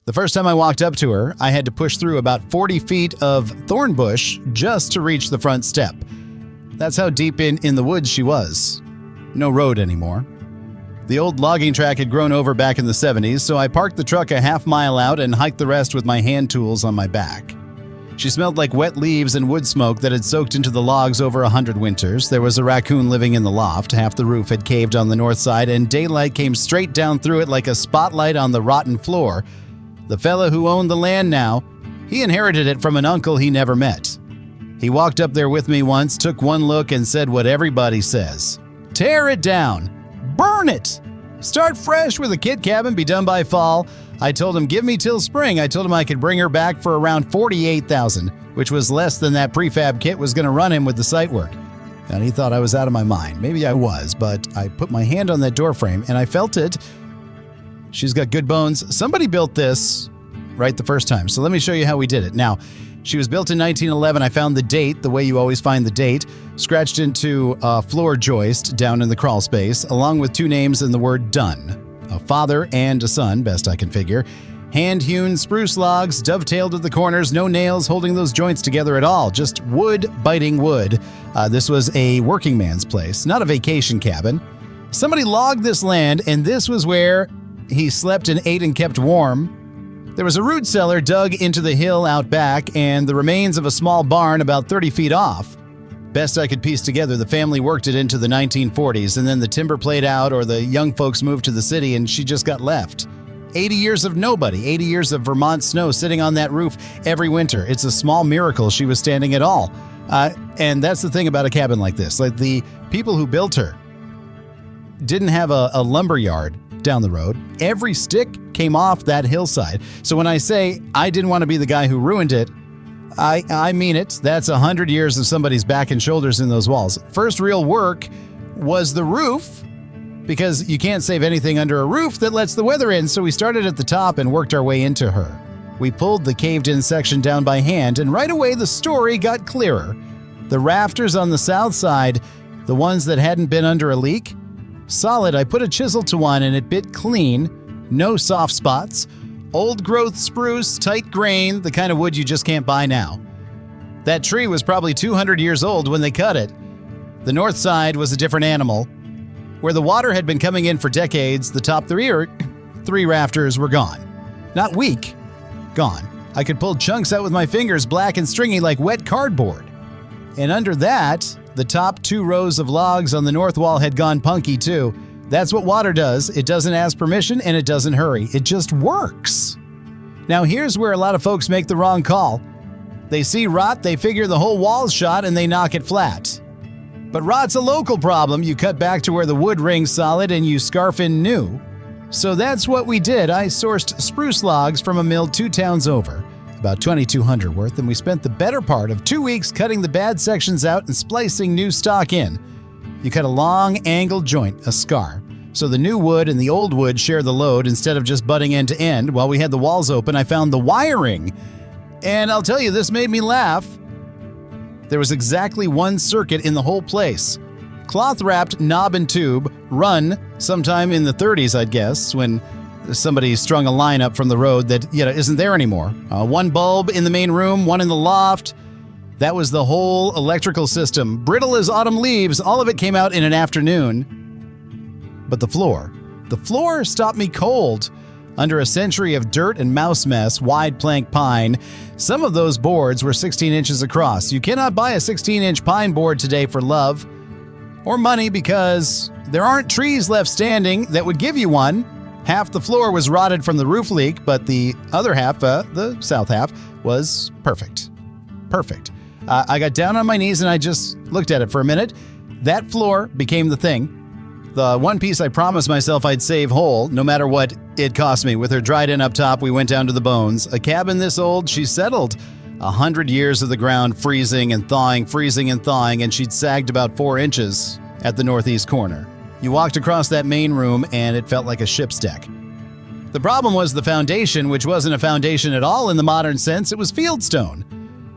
The first time I walked up to her, I had to push through about 40 feet of thorn bush just to reach the front step. That's how deep in the woods she was. No road anymore. The old logging track had grown over back in the 70s, so I parked the truck a half mile out and hiked the rest with my hand tools on my back. She smelled like wet leaves and wood smoke that had soaked into the logs over 100 winters. There was a raccoon living in the loft. Half the roof had caved on the north side, and daylight came straight down through it like a spotlight on the rotten floor. The fella who owned the land now, he inherited it from an uncle he never met. He walked up there with me once, took one look, and said what everybody says. Tear it down. Burn it. Start fresh with a kit cabin, be done by fall. I told him give me till spring. I told him I could bring her back for around $48,000, which was less than that prefab kit was going to run him with the site work. And he thought I was out of my mind. Maybe I was, but I put my hand on that door frame and I felt it. She's got good bones. Somebody built this right the first time. So let me show you how we did it. Now, she was built in 1911. I found the date, the way you always find the date, scratched into a floor joist down in the crawl space, along with two names and the word done. A father and a son, best I can figure. Hand-hewn spruce logs, dovetailed at the corners, no nails holding those joints together at all, just wood biting wood. This was a working man's place, not a vacation cabin. Somebody logged this land, and this was where he slept and ate and kept warm. There was a root cellar dug into the hill out back, and the remains of a small barn about 30 feet off. Best I could piece together, the family worked it into the 1940s, and then the timber played out or the young folks moved to the city and she just got left. 80 years of nobody, 80 years of Vermont snow sitting on that roof every winter. It's a small miracle she was standing at all. And that's the thing about a cabin like this. Like the people who built her didn't have a lumber yard down the road. Every stick came off that hillside. So when I say I didn't want to be the guy who ruined it, I mean it. That's 100 years of somebody's back and shoulders in those walls. First real work was the roof, because you can't save anything under a roof that lets the weather in, so we started at the top and worked our way into her. We pulled the caved-in section down by hand, and right away the story got clearer. The rafters on the south side, the ones that hadn't been under a leak, solid. I put a chisel to one and it bit clean, no soft spots. Old-growth spruce, tight grain, the kind of wood you just can't buy now. That tree was probably 200 years old when they cut it. The north side was a different animal. Where the water had been coming in for decades, the top three rafters were gone. Not weak, gone. I could pull chunks out with my fingers, black and stringy like wet cardboard. And under that, the top two rows of logs on the north wall had gone punky too. That's what water does. It doesn't ask permission and it doesn't hurry. It just works. Now here's where a lot of folks make the wrong call. They see rot, they figure the whole wall's shot, and they knock it flat. But rot's a local problem. You cut back to where the wood rings solid and you scarf in new. So that's what we did. I sourced spruce logs from a mill 2 towns over, about 2,200 worth, and we spent the better part of 2 weeks cutting the bad sections out and splicing new stock in. You cut a long, angled joint, a scar, so the new wood and the old wood share the load instead of just butting end to end. While we had the walls open, I found the wiring. And I'll tell you, this made me laugh. There was exactly one circuit in the whole place. Cloth-wrapped knob and tube, run sometime in the 30s, I'd guess, when somebody strung a line up from the road that, isn't there anymore. One bulb in the main room, one in the loft. That was the whole electrical system. Brittle as autumn leaves, all of it came out in an afternoon. But the floor stopped me cold. Under a century of dirt and mouse mess, wide plank pine, some of those boards were 16 inches across. You cannot buy a 16-inch pine board today for love or money because there aren't trees left standing that would give you one. Half the floor was rotted from the roof leak, but the other half, the south half, was perfect. Perfect. I got down on my knees and I just looked at it for a minute. That floor became the thing. The one piece I promised myself I'd save whole, no matter what it cost me. With her dried in up top, we went down to the bones. A cabin this old, she settled. 100 years of the ground freezing and thawing, and she'd sagged about 4 inches at the northeast corner. You walked across that main room and it felt like a ship's deck. The problem was the foundation, which wasn't a foundation at all in the modern sense. It was fieldstone.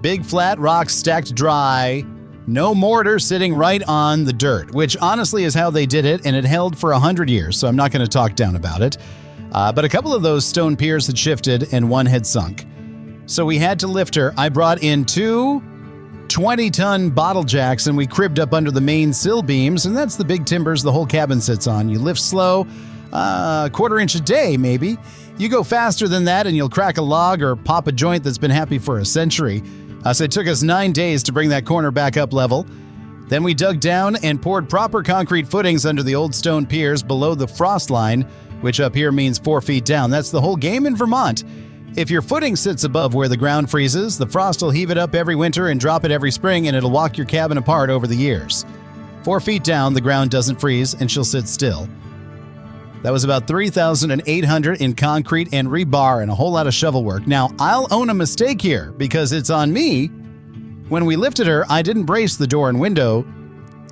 Big flat rocks stacked dry, no mortar sitting right on the dirt, which honestly is how they did it, and it held for 100 years, so I'm not going to talk down about it. But a couple of those stone piers had shifted and one had sunk. So we had to lift her. I brought in two 20-ton bottle jacks and we cribbed up under the main sill beams, and that's the big timbers the whole cabin sits on. You lift slow, a quarter inch a day maybe. You go faster than that and you'll crack a log or pop a joint that's been happy for a century. So it took us 9 days to bring that corner back up level. Then we dug down and poured proper concrete footings under the old stone piers below the frost line, which up here means 4 feet down. That's the whole game in Vermont. If your footing sits above where the ground freezes, the frost will heave it up every winter and drop it every spring, and it'll walk your cabin apart over the years. 4 feet down, the ground doesn't freeze, and she'll sit still. That was about $3,800 in concrete and rebar and a whole lot of shovel work. Now, I'll own a mistake here because it's on me. When we lifted her, I didn't brace the door and window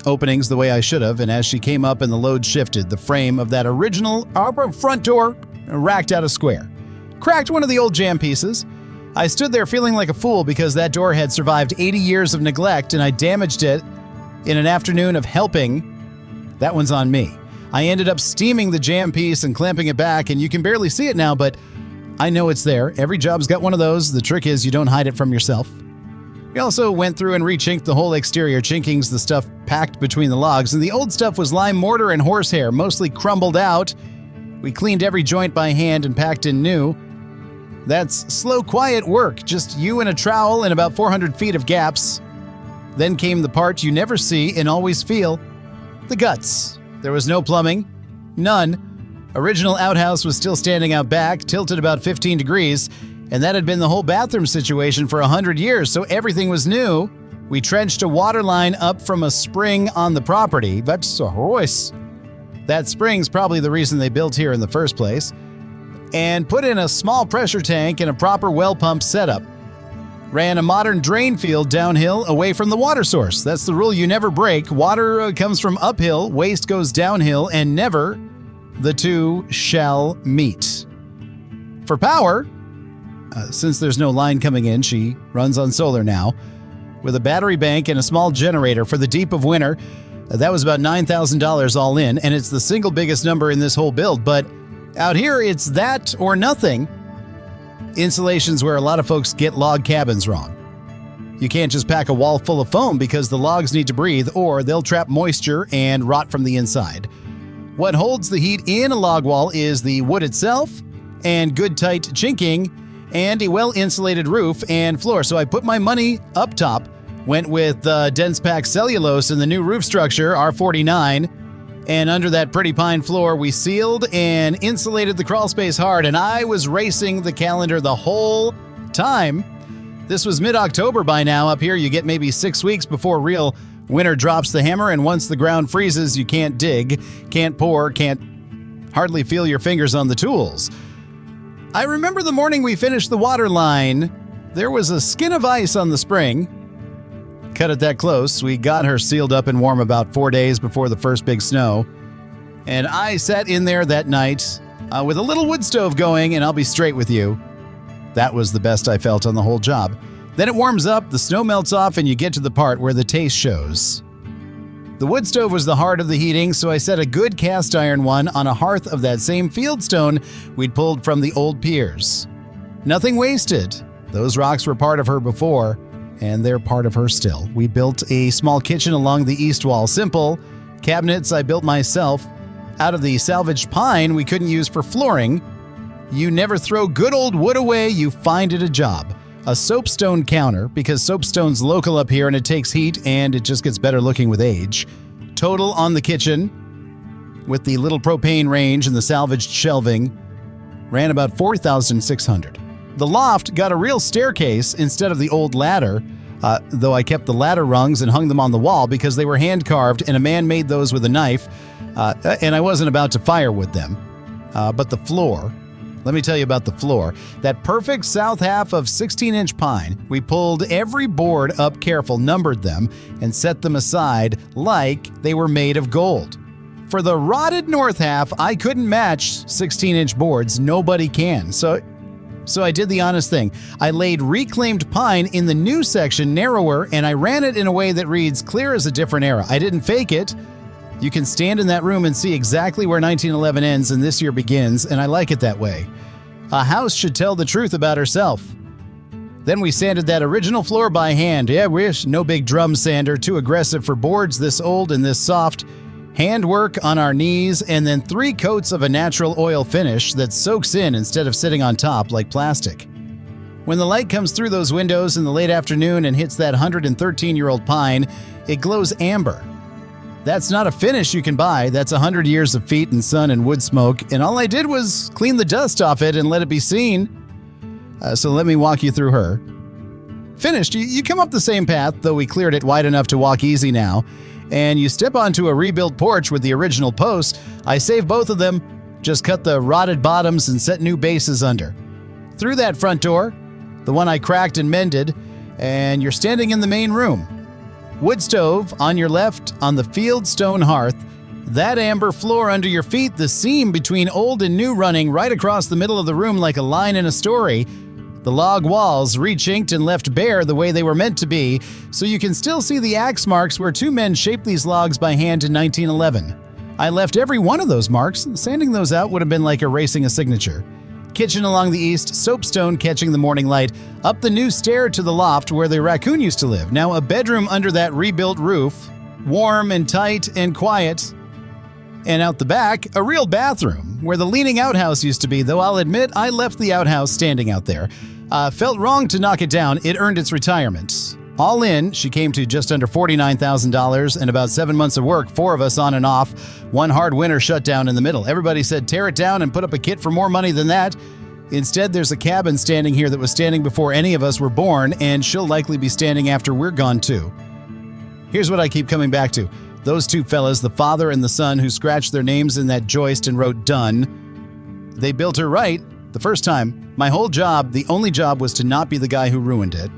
openings the way I should have, and as she came up and the load shifted, the frame of that original front door racked out a square. Cracked one of the old jam pieces. I stood there feeling like a fool because that door had survived 80 years of neglect and I damaged it in an afternoon of helping. That one's on me. I ended up steaming the jam piece and clamping it back, and you can barely see it now, but I know it's there. Every job's got one of those. The trick is you don't hide it from yourself. We also went through and re-chinked the whole exterior. Chinking's the stuff packed between the logs, and the old stuff was lime mortar and horsehair, mostly crumbled out. We cleaned every joint by hand and packed in new. That's slow, quiet work, just you and a trowel and about 400 feet of gaps. Then came the part you never see and always feel, the guts. There was no plumbing, none. Original outhouse was still standing out back, tilted about 15 degrees, and that had been the whole bathroom situation for 100 years, so everything was new. We trenched a water line up from a spring on the property. That's a horse. That spring's probably the reason they built here in the first place. And put in a small pressure tank and a proper well pump setup. Ran a modern drain field downhill away from the water source. That's the rule you never break. Water comes from uphill, waste goes downhill, and never the two shall meet. For power, since there's no line coming in, she runs on solar now, with a battery bank and a small generator for the deep of winter. That was about $9,000 all in, and it's the single biggest number in this whole build, but out here it's that or nothing. Insulation's where a lot of folks get log cabins wrong. You can't just pack a wall full of foam because the logs need to breathe or they'll trap moisture and rot from the inside. What holds the heat in a log wall is the wood itself and good tight chinking and a well-insulated roof and floor. So I put my money up top, went with dense pack cellulose in the new roof structure, R49, and under that pretty pine floor, we sealed and insulated the crawl space hard, and I was racing the calendar the whole time. This was mid-October by now. Up here, you get maybe 6 weeks before real winter drops the hammer, and once the ground freezes, you can't dig, can't pour, can't hardly feel your fingers on the tools. I remember the morning we finished the water line. There was a skin of ice on the spring. Cut it that close. We got her sealed up and warm about 4 days before the first big snow. And I sat in there that night with a little wood stove going, and I'll be straight with you. That was the best I felt on the whole job. Then it warms up, the snow melts off, and you get to the part where the taste shows. The wood stove was the heart of the heating, so I set a good cast iron one on a hearth of that same fieldstone we'd pulled from the old piers. Nothing wasted. Those rocks were part of her before, and they're part of her still. We built a small kitchen along the east wall. Simple. Cabinets I built myself out of the salvaged pine we couldn't use for flooring. You never throw good old wood away, you find it a job. A soapstone counter, because soapstone's local up here and it takes heat and it just gets better looking with age. Total on the kitchen, with the little propane range and the salvaged shelving, ran about $4,600. The loft got a real staircase instead of the old ladder, though I kept the ladder rungs and hung them on the wall because they were hand-carved and a man made those with a knife, and I wasn't about to firewood them. But the floor, let me tell you about the floor. That perfect south half of 16-inch pine, we pulled every board up careful, numbered them, and set them aside like they were made of gold. For the rotted north half, I couldn't match 16-inch boards. Nobody can. So I did the honest thing. I laid reclaimed pine in the new section narrower, and I ran it in a way that reads clear as a different era. I didn't fake it. You can stand in that room and see exactly where 1911 ends and this year begins, and I like it that way. A house should tell the truth about herself. Then we sanded that original floor by hand. Yeah, wish no big drum sander, too aggressive for boards this old and this soft. Handwork on our knees, and then 3 coats of a natural oil finish that soaks in instead of sitting on top like plastic. When the light comes through those windows in the late afternoon and hits that 113-year-old pine, it glows amber. That's not a finish you can buy. That's 100 years of feet and sun and wood smoke, and all I did was clean the dust off it and let it be seen. So let me walk you through her. Finished, you come up the same path, though we cleared it wide enough to walk easy now, and you step onto a rebuilt porch with the original posts. I saved both of them, just cut the rotted bottoms and set new bases under. Through that front door, the one I cracked and mended, and you're standing in the main room. Wood stove on your left on the field stone hearth, that amber floor under your feet, the seam between old and new running right across the middle of the room like a line in a story. The log walls re-chinked and left bare the way they were meant to be, so you can still see the axe marks where 2 men shaped these logs by hand in 1911. I left every one of those marks. Sanding those out would have been like erasing a signature. Kitchen along the east, soapstone catching the morning light, up the new stair to the loft where the raccoon used to live. Now a bedroom under that rebuilt roof, warm and tight and quiet. And out the back, a real bathroom, where the leaning outhouse used to be, though I'll admit I left the outhouse standing out there. Felt wrong to knock it down. It earned its retirement. All in, she came to just under $49,000 and about 7 months of work, 4 of us on and off, one hard winter shutdown in the middle. Everybody said tear it down and put up a kit for more money than that. Instead, there's a cabin standing here that was standing before any of us were born, and she'll likely be standing after we're gone too. Here's what I keep coming back to. Those 2 fellas, the father and the son, who scratched their names in that joist and wrote done. They built her right the first time. My whole job, the only job, was to not be the guy who ruined it.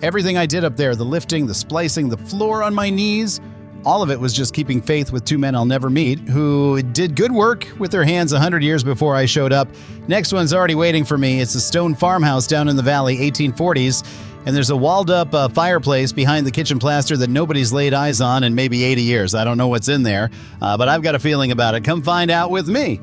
Everything I did up there, the lifting, the splicing, the floor on my knees, all of it was just keeping faith with 2 men I'll never meet who did good work with their hands 100 years before I showed up. Next one's already waiting for me. It's a stone farmhouse down in the valley, 1840s. And there's a walled-up fireplace behind the kitchen plaster that nobody's laid eyes on in maybe 80 years. I don't know what's in there, but I've got a feeling about it. Come find out with me.